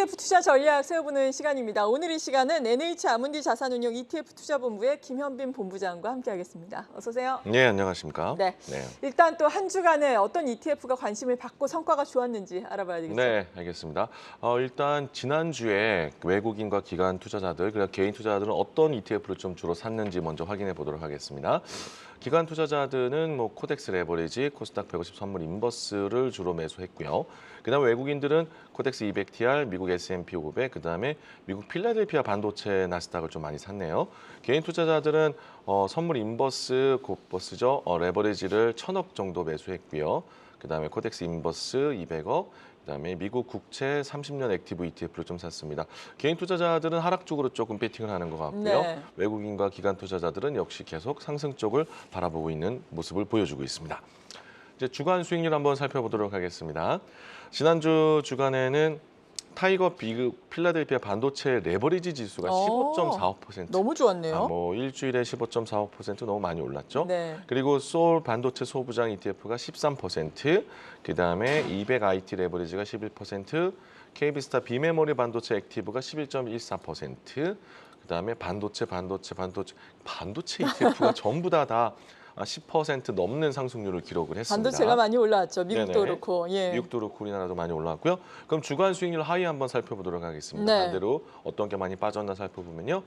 ETF 투자 전략 세워보는 시간입니다. 오늘 이 시간은 NH 아문디 자산운용 ETF 투자본부의 김현빈 본부장과 함께하겠습니다. 어서 오세요. 네, 안녕하십니까? 네. 일단 또 한 주간에 어떤 ETF가 관심을 받고 성과가 좋았는지 알아봐야 되겠죠. 네, 알겠습니다. 일단 지난주에 외국인과 기관 투자자들, 그리고 개인 투자자들은 어떤 ETF를 좀 주로 샀는지 먼저 확인해 보도록 하겠습니다. 기관 투자자들은 코덱스 레버리지, 코스닥 150 선물 인버스를 주로 매수했고요. 그다음에 외국인들은 코덱스 200TR, 미국 S&P 500, 그다음에 미국 필라델피아 반도체 나스닥을 좀 많이 샀네요. 개인 투자자들은 선물 인버스, 곧버스죠. 레버리지를 1,000억 정도 매수했고요. 그다음에 코덱스 인버스 200억, 그다음에 미국 국채 30년 액티브 ETF를 좀 샀습니다. 개인 투자자들은 하락 쪽으로 조금 배팅을 하는 것 같고요. 네. 외국인과 기관 투자자들은 역시 계속 상승 쪽을 바라보고 있는 모습을 보여주고 있습니다. 이제 주간 수익률 한번 살펴보도록 하겠습니다. 지난주 주간에는 타이거 미국 필라델피아 반도체 레버리지 지수가 15.45%. 너무 좋았네요. 일주일에 15.45% 너무 많이 올랐죠. 네. 그리고 소울 반도체 소부장 ETF가 13%, 그다음에 200IT 레버리지가 11%, KB스타 비메모리 반도체 액티브가 11.14%, 그다음에 반도체 ETF가 전부 다 10% 넘는 상승률을 기록을 했습니다. 반도체가 많이 올라왔죠. 미국도 네네. 그렇고. 예. 미국도 그렇고 우리나라도 많이 올라왔고요. 그럼 주간 수익률 하위 한번 살펴보도록 하겠습니다. 네. 반대로 어떤 게 많이 빠졌나 살펴보면요.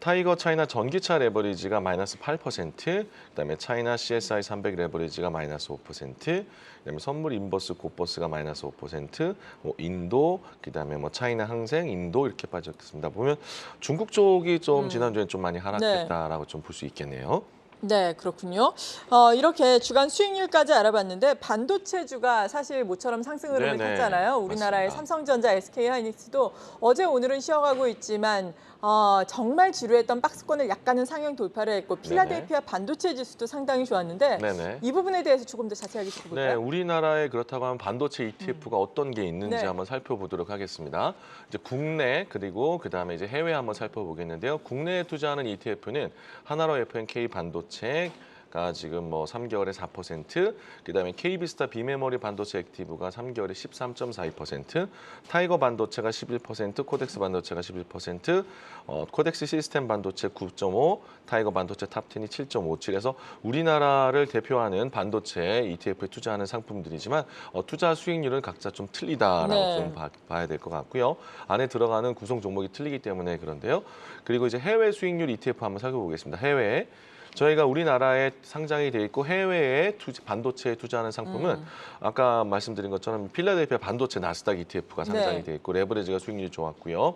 타이거 차이나 전기차 레버리지가 마이너스 8%, 그다음에 차이나 CSI 300 레버리지가 마이너스 5%, 그다음에 선물 인버스 곧버스가 마이너스 5%, 인도, 그다음에 차이나 항생, 인도 이렇게 빠졌습니다. 보면 중국 쪽이 좀 지난주에 좀 많이 하락했다라고 좀 볼 수 있겠네요. 네, 그렇군요. 이렇게 주간 수익률까지 알아봤는데 반도체주가 사실 모처럼 상승 흐름을 네네, 탔잖아요. 우리나라의 맞습니다. 삼성전자, SK하이닉스도 어제 오늘은 쉬어가고 있지만 정말 지루했던 박스권을 약간은 상향 돌파를 했고 필라델피아 반도체 지수도 상당히 좋았는데 네네. 이 부분에 대해서 조금 더 자세하게 네, 짚어볼까요? 우리나라에 그렇다고 하면 반도체 ETF가 어떤 게 있는지 네. 한번 살펴보도록 하겠습니다. 이제 국내 그리고 그다음에 이제 해외 한번 살펴보겠는데요. 국내에 투자하는 ETF는 하나로 FNK 반도체가 지금 3개월에 4%, 그다음에 KB스타 비메모리 반도체 액티브가 3개월에 13.42%, 타이거 반도체가 11%, 코덱스 반도체가 11%, 코덱스 시스템 반도체 9.5, 타이거 반도체 탑10이 7.57에서 우리나라를 대표하는 반도체 ETF에 투자하는 상품들이지만 투자 수익률은 각자 좀 틀리다라고 네. 좀 봐야 될 것 같고요. 안에 들어가는 구성 종목이 틀리기 때문에 그런데요. 그리고 이제 해외 수익률 ETF 한번 살펴보겠습니다. 해외. 저희가 우리나라에 상장이 돼 있고 해외에 반도체에 투자하는 상품은 아까 말씀드린 것처럼 필라델피아 반도체 나스닥 ETF가 상장이 네. 돼 있고 레버리지가 수익률이 좋았고요.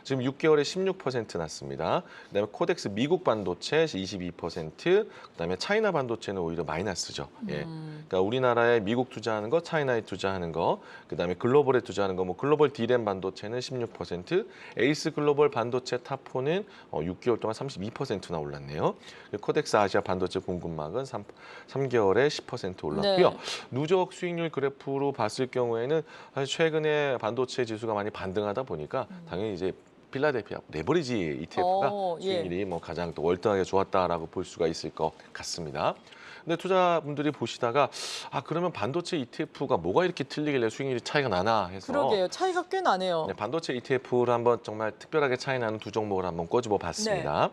지금 6개월에 16% 났습니다. 그다음에 코덱스 미국 반도체 22%, 그다음에 차이나 반도체는 오히려 마이너스죠. 예. 그러니까 우리나라에 미국 투자하는 거, 차이나에 투자하는 거, 그다음에 글로벌에 투자하는 거, 글로벌 D램 반도체는 16%, 에이스 글로벌 반도체 탑4는 6개월 동안 32%나 올랐네요. 코덱스 아시아 반도체 공급망은 3개월에 10% 올랐고요. 네. 누적 수익률 그래프로 봤을 경우에는 사실 최근에 반도체 지수가 많이 반등하다 보니까 당연히 이제 필라델피아 레버리지 ETF가 예. 수익률이 가장 또 월등하게 좋았다라고 볼 수가 있을 것 같습니다. 근데 투자분들이 보시다가 그러면 반도체 ETF가 뭐가 이렇게 틀리길래 수익률이 차이가 나나 해서 그러게요. 차이가 꽤 나네요. 네, 반도체 ETF를 한번 정말 특별하게 차이 나는 두 종목을 한번 꼬집어 봤습니다.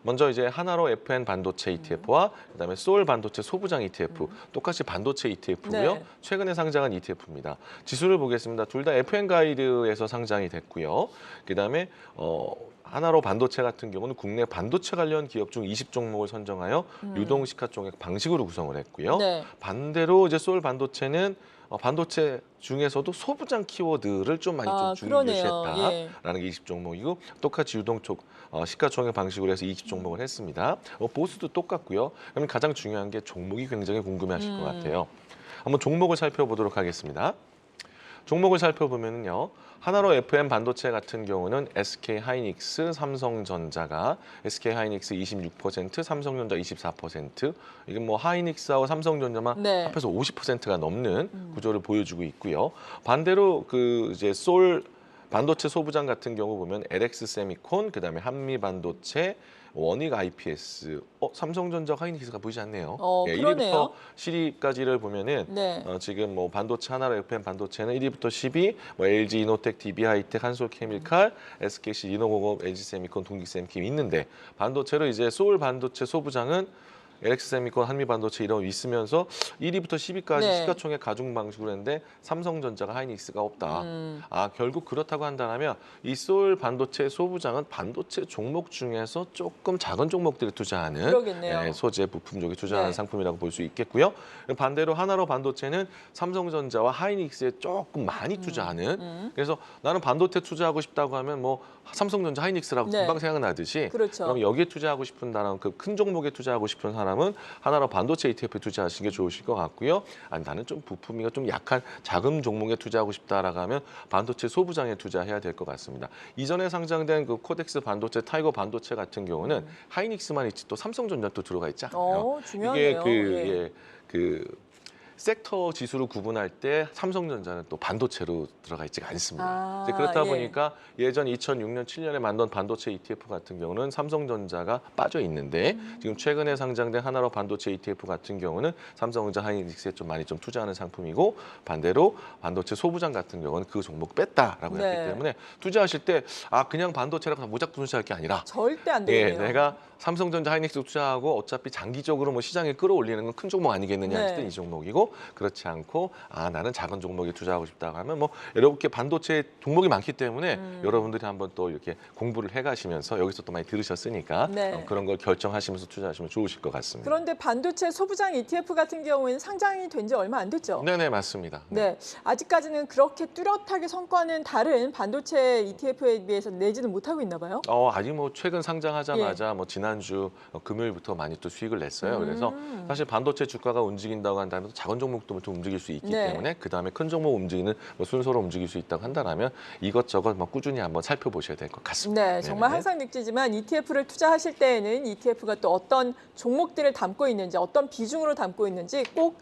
먼저 이제 하나로 FN 반도체 ETF와 그다음에 소울 반도체 소부장 ETF, 똑같이 반도체 ETF고요. 네. 최근에 상장한 ETF입니다. 지수를 보겠습니다. 둘 다 FN 가이드에서 상장이 됐고요. 그다음에 하나로 반도체 같은 경우는 국내 반도체 관련 기업 중 20종목을 선정하여 유동 시가총액 방식으로 구성을 했고요. 네. 반대로 이제 소울 반도체는 반도체 중에서도 소부장 키워드를 좀 많이 좀 그러네요. 중요시했다라는 게 20종목이고 똑같이 유동 시가총액 방식으로 해서 20종목을 했습니다. 보수도 똑같고요. 그러면 가장 중요한 게 종목이 굉장히 궁금해하실 것 같아요. 한번 종목을 살펴보도록 하겠습니다. 종목을 살펴보면요. 하나로 FM 반도체 같은 경우는 SK하이닉스, 삼성전자가 SK하이닉스 26%, 삼성전자 24%. 이게 하이닉스하고 삼성전자만 네. 합해서 50%가 넘는 구조를 보여주고 있고요. 반대로 이제 소울 반도체 소부장 같은 경우 보면 LX 세미콘, 그다음에 한미 반도체, 원익 IPS, 삼성전자, 하이닉스가 보이지 않네요. 예, 그러네요. 1위부터 10위까지를 보면은 네. 지금 뭐 반도체 하나로 FM 반도체는 1위부터 10위, 뭐 LG 이노텍, DB 하이텍, 한솔케미칼, SKC, 리노공업, LG 세미콘, 동기세미캠 있는데 반도체로 이제 소울 반도체 소부장은 LX 세미콘, 한미 반도체 이런 있으면서 1위부터 10위까지 네. 시가총액 가중 방식으로 했는데 삼성전자가 하이닉스가 없다. 결국 그렇다고 한다면 이 소울 반도체 소부장은 반도체 종목 중에서 조금 작은 종목들에 투자하는 그러겠네요. 소재 부품 쪽에 투자하는 네. 상품이라고 볼 수 있겠고요. 반대로 하나로 반도체는 삼성전자와 하이닉스에 조금 많이 투자하는. 그래서 나는 반도체 투자하고 싶다고 하면 뭐 삼성전자, 하이닉스라고 네. 금방 생각나듯이 그렇죠. 그럼 여기에 투자하고 싶은다는 그 큰 종목에 투자하고 싶은 사람은 하나로 반도체 ETF에 투자하시는 게 좋으실 것 같고요. 아니, 나는 좀 부품이 좀 약한 작은 종목에 투자하고 싶다라고 하면 반도체 소부장에 투자해야 될 것 같습니다. 이전에 상장된 그 코덱스 반도체, 타이거 반도체 같은 경우는 하이닉스만 있지 또 삼성전자 또 들어가 있지 않아요. 중요하네요. 이게 섹터 지수를 구분할 때 삼성전자는 또 반도체로 들어가 있지가 않습니다. 이제 그렇다 보니까 예전 2006년, 7년에 만든 반도체 ETF 같은 경우는 삼성전자가 빠져 있는데 지금 최근에 상장된 하나로 반도체 ETF 같은 경우는 삼성전자, 하이닉스에 좀 많이 좀 투자하는 상품이고 반대로 반도체 소부장 같은 경우는 그 종목 뺐다라고 네. 했기 때문에 투자하실 때 그냥 반도체라고 무작정 투자할 게 아니라 절대 안 되겠네요. 내가 삼성전자, 하이닉스 투자하고 어차피 장기적으로 뭐 시장에 끌어올리는 건 큰 종목 아니겠느냐 네. 했을 때 이 종목이고 그렇지 않고 나는 작은 종목에 투자하고 싶다고 하면 뭐 이렇게 반도체 종목이 많기 때문에 여러분들이 한번 또 이렇게 공부를 해가시면서 여기서 또 많이 들으셨으니까 네. 그런 걸 결정하시면서 투자하시면 좋으실 것 같습니다. 그런데 반도체 소부장 ETF 같은 경우에는 상장이 된 지 얼마 안 됐죠? 네네 맞습니다. 네, 아직까지는 그렇게 뚜렷하게 성과는 다른 반도체 ETF에 비해서 내지는 못하고 있나 봐요. 아직 뭐 최근 상장하자마자 뭐 지난주 금요일부터 많이 또 수익을 냈어요. 그래서 사실 반도체 주가가 움직인다고 한다면 작은 종목도 좀 움직일 수 있기 네. 때문에 그 다음에 큰 종목 움직이는 뭐 순서로 움직일 수 있다고 한다면 이것저것 뭐 꾸준히 한번 살펴보셔야 될 것 같습니다. 네, 정말 네네. 항상 느끼지만 ETF를 투자하실 때에는 ETF가 또 어떤 종목들을 담고 있는지, 어떤 비중으로 담고 있는지 꼭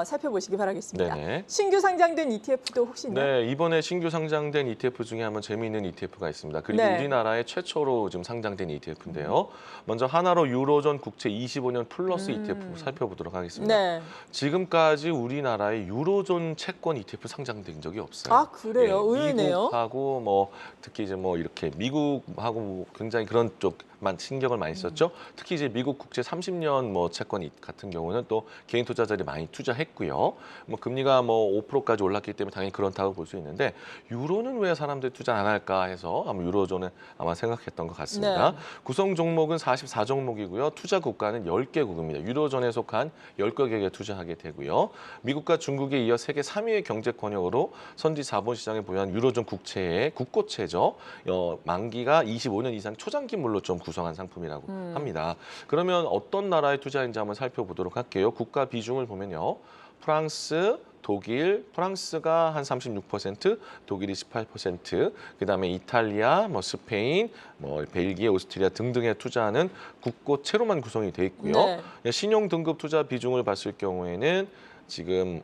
살펴보시기 바라겠습니다. 네네. 신규 상장된 ETF도 혹시 있나요? 네, 이번에 신규 상장된 ETF 중에 한번 재미있는 ETF가 있습니다. 그리고 네. 우리나라에 최초로 지금 상장된 ETF인데요. 먼저 하나로 유로존 국채 25년 플러스 ETF 살펴보도록 하겠습니다. 네. 지금까지 우리나라에 유로존 채권 ETF 상장된 적이 없어요. 그래요? 의외네요. 미국하고 뭐 특히 이제 뭐 이렇게 미국하고 굉장히 그런 쪽만 신경을 많이 썼죠. 특히 이제 미국 국채 30년 뭐 채권 같은 경우는 또 개인 투자자들이 많이 투자했고요. 뭐 금리가 뭐 5%까지 올랐기 때문에 당연히 그렇다고 볼 수 있는데 유로는 왜 사람들이 투자 안 할까 해서 아마 유로존은 아마 생각했던 것 같습니다. 네. 구성 종목은 44종목이고요. 투자 국가는 10개국입니다. 유로존에 속한 10개국에 투자하게 되고요. 미국과 중국에 이어 세계 3위의 경제 권역으로 선지 자본시장에 보유한 유로존 국채의 국고채죠. 만기가 25년 이상 초장기물로 좀 구성한 상품이라고 합니다. 그러면 어떤 나라에 투자인지 한번 살펴보도록 할게요. 국가 비중을 보면요. 프랑스, 독일, 프랑스가 한 36%, 독일이 18%, 그다음에 이탈리아, 뭐 스페인, 뭐 벨기에, 오스트리아 등등에 투자하는 국고채로만 구성이 돼 있고요. 네. 신용 등급 투자 비중을 봤을 경우에는 지금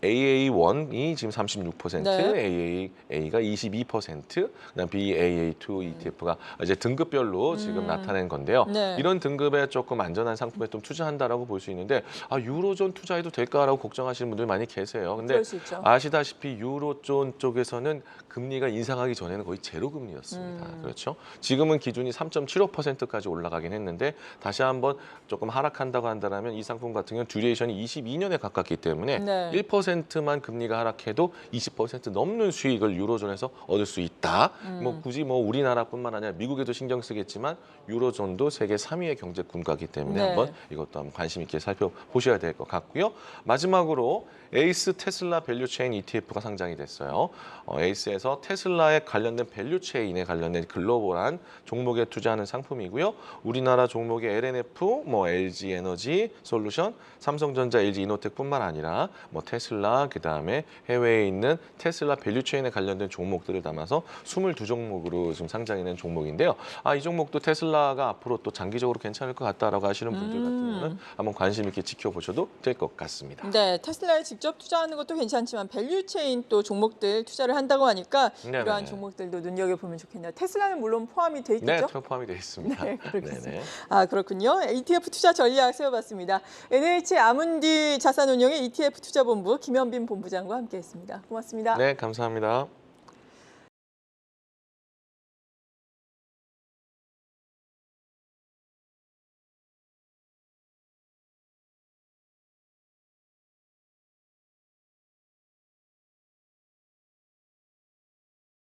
AA1이 지금 36%, 네. AA가 22%, 그다음 BAA2 ETF가 이제 등급별로 지금 나타낸 건데요. 네. 이런 등급에 조금 안전한 상품에 좀 투자한다라고 볼 수 있는데 유로존 투자해도 될까라고 걱정하시는 분들이 많이 계세요. 근데 그럴 수 있죠. 아시다시피 유로존 쪽에서는 금리가 인상하기 전에는 거의 제로 금리였습니다. 그렇죠? 지금은 기준이 3.75%까지 올라가긴 했는데 다시 한번 조금 하락한다고 한다면 이 상품 같은 경우는 듀레이션이 22년에 가깝기 때문에 네. 1%만 금리가 하락해도 20% 넘는 수익을 유로존에서 얻을 수 있다. 뭐 굳이 뭐 우리나라뿐만 아니라 미국에도 신경 쓰겠지만 유로존도 세계 3위의 경제 군가이기 때문에 네. 한번 이것도 한번 관심 있게 살펴보셔야 될 것 같고요. 마지막으로 에이스 테슬라 밸류체인 ETF가 상장이 됐어요. 에이스에서 테슬라에 관련된 밸류체인에 관련된 글로벌한 종목에 투자하는 상품이고요. 우리나라 종목의 LNF, 뭐 LG 에너지 솔루션, 삼성전자, LG 이노텍뿐만 아니라 뭐 테슬라 테슬라, 그다음에 해외에 있는 테슬라 밸류체인에 관련된 종목들을 담아서 22종목으로 지금 상장이 된 종목인데요. 이 종목도 테슬라가 앞으로 또 장기적으로 괜찮을 것 같다라고 하시는 분들 같은 경우는 한번 관심 있게 지켜보셔도 될 것 같습니다. 네, 테슬라에 직접 투자하는 것도 괜찮지만 밸류체인 또 종목들 투자를 한다고 하니까 네네. 이러한 종목들도 눈여겨보면 좋겠네요. 테슬라는 물론 포함이 돼 네, 있겠죠? 포함이 되어 있습니다. 네, 그렇겠습니다. 네네. 그렇군요. ETF 투자 전략 세워봤습니다. NH 아문디 자산운용의 ETF 투자본부 김현빈 본부장과 함께했습니다. 고맙습니다. 네, 감사합니다.